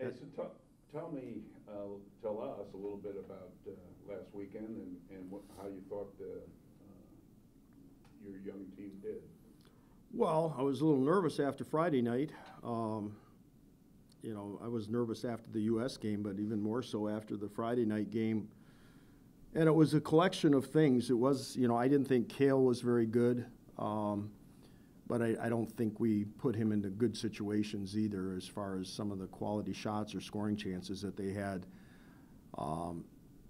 Okay, so tell us a little bit about last weekend and how you thought your young team did. Well, I was a little nervous after Friday night. I was nervous after the U.S. game, but even more so after the Friday night game. And it was a collection of things. It was, I didn't think Cale was very good, but I don't think we put him into good situations either as far as some of the quality shots or scoring chances that they had.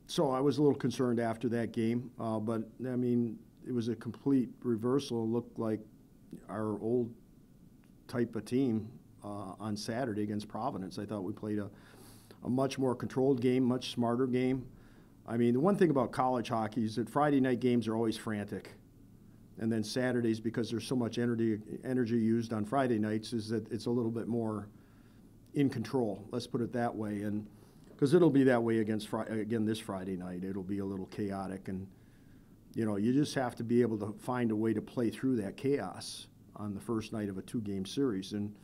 So I was a little concerned after that game, but, it was a complete reversal. It looked like our old type of team on Saturday against Providence. I thought we played a much more controlled game, much smarter game. The one thing about college hockey is that Friday night games are always frantic. And then Saturdays, because there's so much energy used on Friday nights, is that it's a little bit more in control. Let's put it that way. And because it'll be that way again this Friday night. It'll be a little chaotic. And, you just have to be able to find a way to play through that chaos on the first night of a two-game series. And,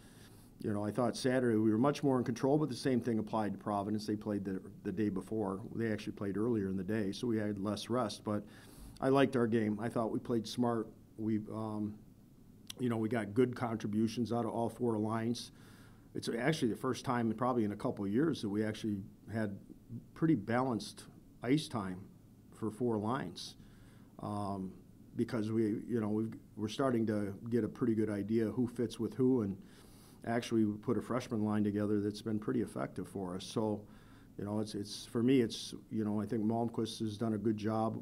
I thought Saturday we were much more in control, but the same thing applied to Providence. They played the day before. They actually played earlier in the day, so we had less rest. But I liked our game. I thought we played smart. We got good contributions out of all four lines. It's actually the first time probably in a couple of years that we actually had pretty balanced ice time for four lines. Because we're starting to get a pretty good idea who fits with who, and actually we put a freshman line together that's been pretty effective for us. So, it's for me, I think Malmquist has done a good job.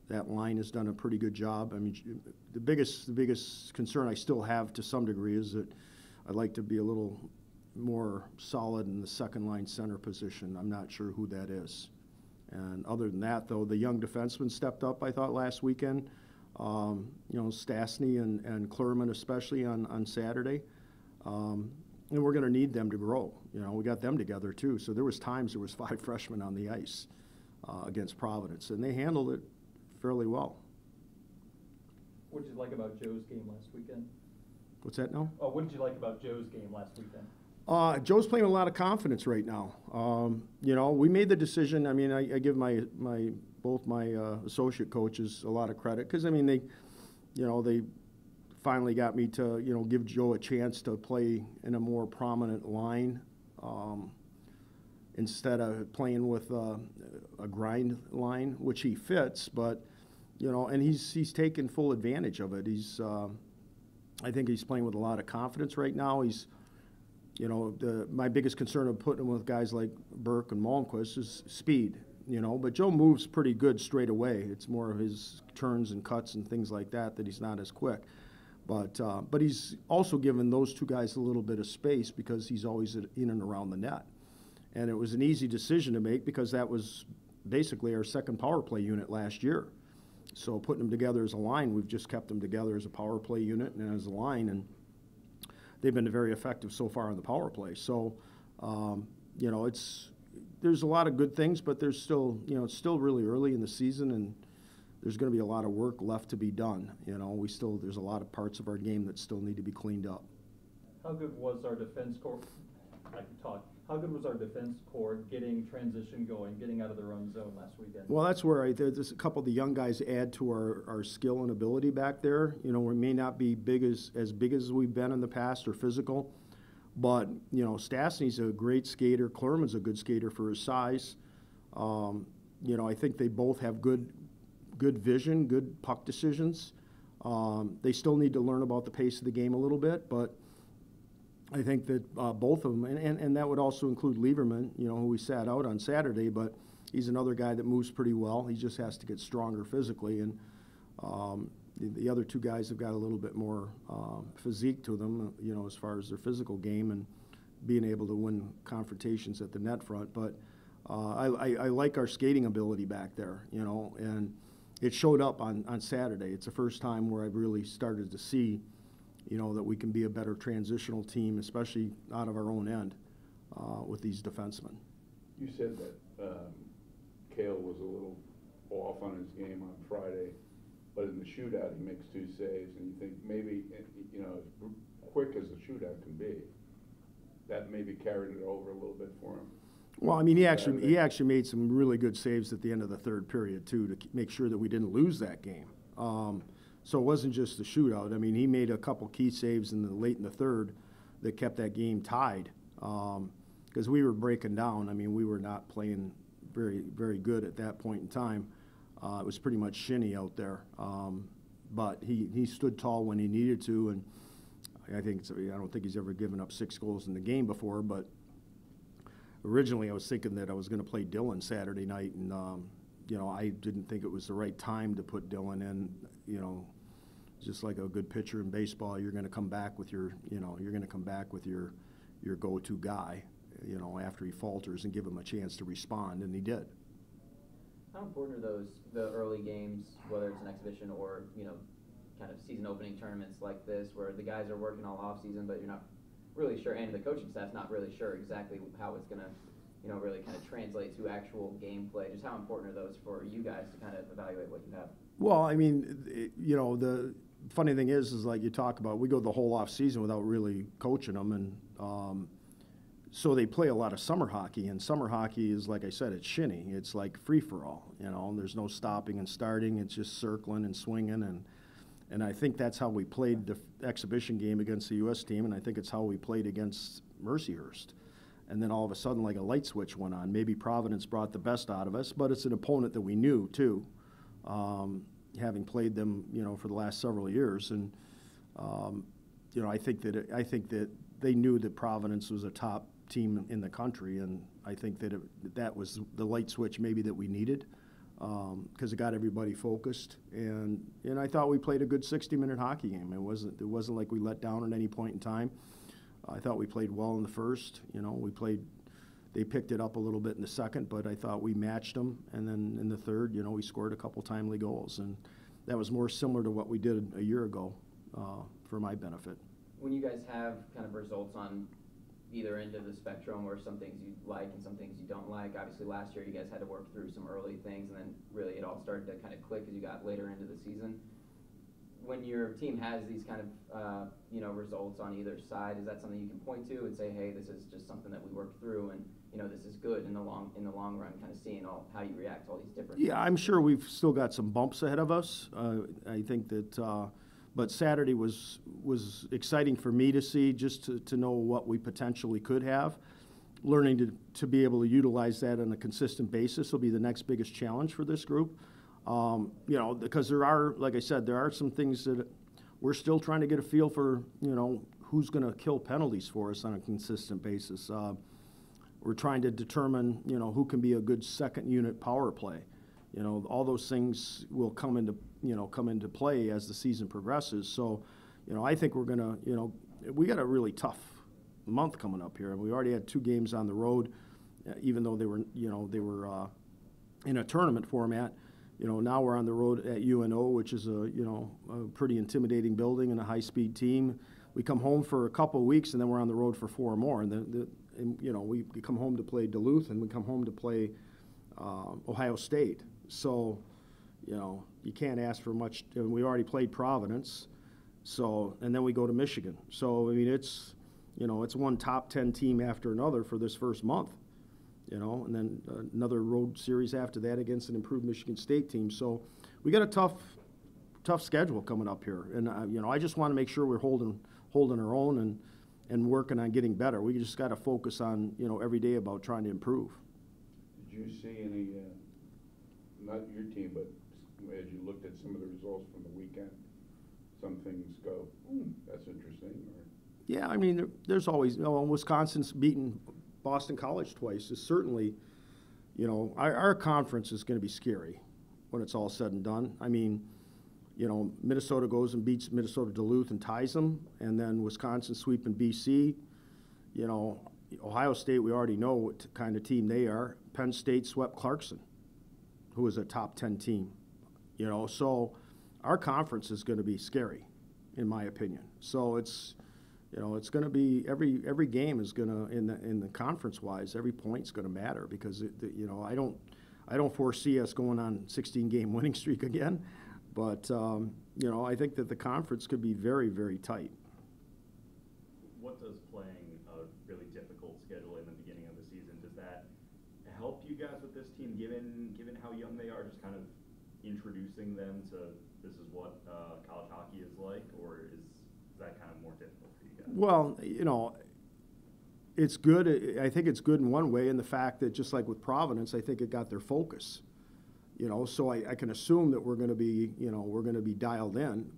That line has done a pretty good job. The biggest concern I still have to some degree is that I'd like to be a little more solid in the second line center position. I'm not sure who that is. And other than that, though, the young defensemen stepped up, I thought, last weekend. Stastny and Klerman especially on Saturday. And we're going to need them to grow. We got them together, too. So there was times there was 5 freshmen on the ice against Providence, and they handled it fairly well. What did you like about Joe's game last weekend? What's that now? Oh, what did you like about Joe's game last weekend? Joe's playing with a lot of confidence right now. We made the decision. I give both my associate coaches a lot of credit because they finally got me to give Joe a chance to play in a more prominent line instead of playing with a grind line, which he fits. But and he's taken full advantage of it. I think he's playing with a lot of confidence right now. My biggest concern of putting him with guys like Burke and Malmquist is speed, But Joe moves pretty good straight away. It's more of his turns and cuts and things like that he's not as quick. But he's also given those two guys a little bit of space because he's always in and around the net. And it was an easy decision to make because that was basically our second power play unit last year. So putting them together as a line, we've just kept them together as a power play unit and as a line, and they've been very effective so far on the power play. So, there's a lot of good things, but there's still, it's still really early in the season, and there's going to be a lot of work left to be done. There's a lot of parts of our game that still need to be cleaned up. How good was our defense corps? How good was our defense corps getting transition going, getting out of their own zone last weekend? Well, that's where there's a couple of the young guys add to our skill and ability back there. We may not be as big as we've been in the past or physical, but Stastny's a great skater. Klerman's a good skater for his size. I think they both have good vision, good puck decisions. They still need to learn about the pace of the game a little bit, but I think that both of them, and that would also include Lieberman, who we sat out on Saturday, but he's another guy that moves pretty well. He just has to get stronger physically, and the other two guys have got a little bit more physique to them, as far as their physical game and being able to win confrontations at the net front. But I like our skating ability back there, and it showed up on Saturday. It's the first time where I've really started to see that we can be a better transitional team, especially out of our own end with these defensemen. You said that Cale was a little off on his game on Friday, but in the shootout he makes 2 saves, and you think maybe, as quick as the shootout can be, that maybe carried it over a little bit for him. Well, I mean, he Saturday. actually made some really good saves at the end of the third period too, to make sure that we didn't lose that game. So it wasn't just the shootout. I mean, he made a couple key saves late in the third that kept that game tied, because we were breaking down. I mean, we were not playing very, very good at that point in time. It was pretty much shinny out there, but he stood tall when he needed to, and I don't think he's ever given up 6 goals in the game before. But originally, I was thinking that I was going to play Dylan Saturday night, and I didn't think it was the right time to put Dylan in. Just like a good pitcher in baseball, you're going to come back with your go-to guy, after he falters, and give him a chance to respond, and he did. How important are the early games, whether it's an exhibition or, kind of season opening tournaments like this, where the guys are working all off season, but you're not really sure, and the coaching staff's not really sure exactly how it's going to, really kind of translate to actual gameplay? Just how important are those for you guys to kind of evaluate what you have? Well, I mean, the funny thing is like you talk about, we go the whole off season without really coaching them, and so they play a lot of summer hockey, and summer hockey is, like I said, it's shinny. It's like free for all, There's no stopping and starting. It's just circling and swinging, and I think that's how we played the exhibition game against the U.S. team, and I think it's how we played against Mercyhurst. And then all of a sudden, like a light switch went on. Maybe Providence brought the best out of us, but it's an opponent that we knew too, having played them, for the last several years. And I think that they knew that Providence was a top team in the country, and I think that that was the light switch maybe that we needed, because it got everybody focused. And I thought we played a good 60-minute hockey game. It wasn't like we let down at any point in time. I thought we played well in the first. They picked it up a little bit in the second, but I thought we matched them. And then in the third, we scored a couple timely goals, and that was more similar to what we did a year ago, for my benefit. When you guys have kind of results on either end of the spectrum, or some things you like and some things you don't like, obviously last year you guys had to work through some early things, and then really it all started to kind of click as you got later into the season. When your team has these kind of results on either side, is that something you can point to and say, hey, this is just something that we worked through, and this is good in the long run, kind of seeing how you react to all these different Yeah, I'm sure we've still got some bumps ahead of us. I think that, but Saturday was exciting for me to see, just to know what we potentially could have. Learning to be able to utilize that on a consistent basis will be the next biggest challenge for this group. Because there are, like I said, there are some things that we're still trying to get a feel for, who's going to kill penalties for us on a consistent basis. We're trying to determine, who can be a good second unit power play. All those things will come into play as the season progresses. So, I think we're going to, we got a really tough month coming up here. And we already had 2 games on the road, even though they were in a tournament format. Now we're on the road at UNO, which is a pretty intimidating building and a high-speed team. We come home for a couple of weeks, and then we're on the road for 4 more. And we come home to play Duluth, and we come home to play Ohio State. So, you can't ask for much. And we already played Providence, and then we go to Michigan. So, I mean, it's one top 10 team after another for this first month. And then another road series after that against an improved Michigan State team. So we got a tough schedule coming up here, and I just want to make sure we're holding our own and working on getting better. We just got to focus on every day about trying to improve. Did you see any, not your team, but as you looked at some of the results from the weekend, some things go, that's interesting? Or? Yeah, I mean, there's always, Wisconsin's beaten Boston College twice. Is certainly, our conference is going to be scary when it's all said and done. I mean, Minnesota goes and beats Minnesota Duluth and ties them, and then Wisconsin sweeping BC. Ohio State, we already know what kind of team they are. Penn State swept Clarkson, who is a top 10 team. So our conference is going to be scary, in my opinion. So it's going to be every game is going to in the conference wise, every point's going to matter, because I don't foresee us going on 16-game winning streak again, but I think that the conference could be very, very tight. What does playing a really given how young they are, just kind of introducing them to this is what college hockey is like, or is that kind of more difficult for you guys? Well, it's good. I think it's good in one way in the fact that just like with Providence, I think it got their focus. So I can assume that we're going to be dialed in.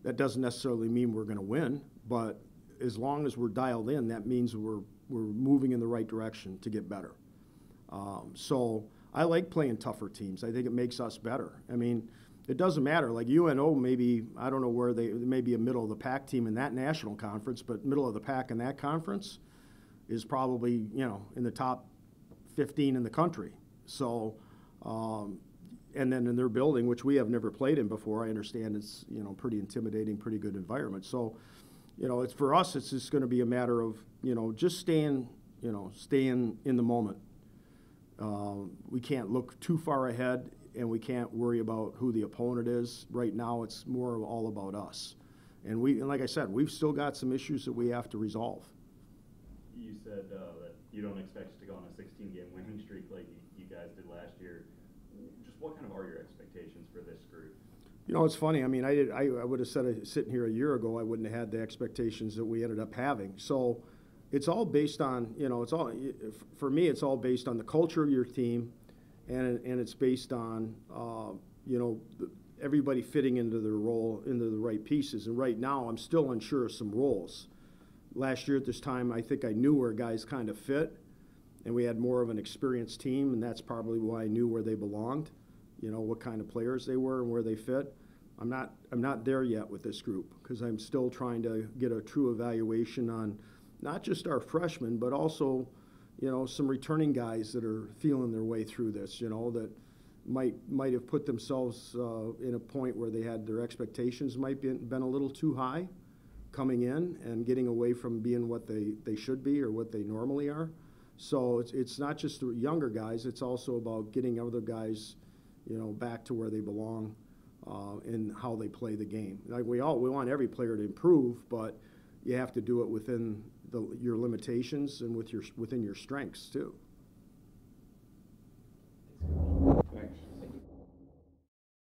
That doesn't necessarily mean we're going to win, but as long as we're dialed in, that means we're moving in the right direction to get better. So I like playing tougher teams. I think it makes us better. I mean, it doesn't matter. Like UNO, maybe, I don't know where they may be a middle of the pack team in that national conference, but middle of the pack in that conference is probably, in the top 15 in the country. So, and then in their building, which we have never played in before, I understand it's, pretty intimidating, pretty good environment. So, it's for us, it's just going to be a matter of, just staying in the moment. We can't look too far ahead, and we can't worry about who the opponent is. Right now, it's more all about us. And like I said, we've still got some issues that we have to resolve. You said that you don't expect to go on a 16-game winning streak like you guys did last year. Just what kind of are your expectations for this group? It's funny. I mean, I would have said sitting here a year ago, I wouldn't have had the expectations that we ended up having. So it's all based on, for me, it's all based on the culture of your team, and it's based on, everybody fitting into their role, into the right pieces. And right now, I'm still unsure of some roles. Last year at this time, I think I knew where guys kind of fit, and we had more of an experienced team, and that's probably why I knew where they belonged, what kind of players they were and where they fit. I'm not there yet with this group because I'm still trying to get a true evaluation on not just our freshmen, but also, some returning guys that are feeling their way through this, that might have put themselves in a point where they had their expectations might been a little too high coming in and getting away from being what they should be or what they normally are. So it's not just the younger guys, it's also about getting other guys, back to where they belong in how they play the game. Like we want every player to improve, but you have to do it within your limitations and within your strengths too.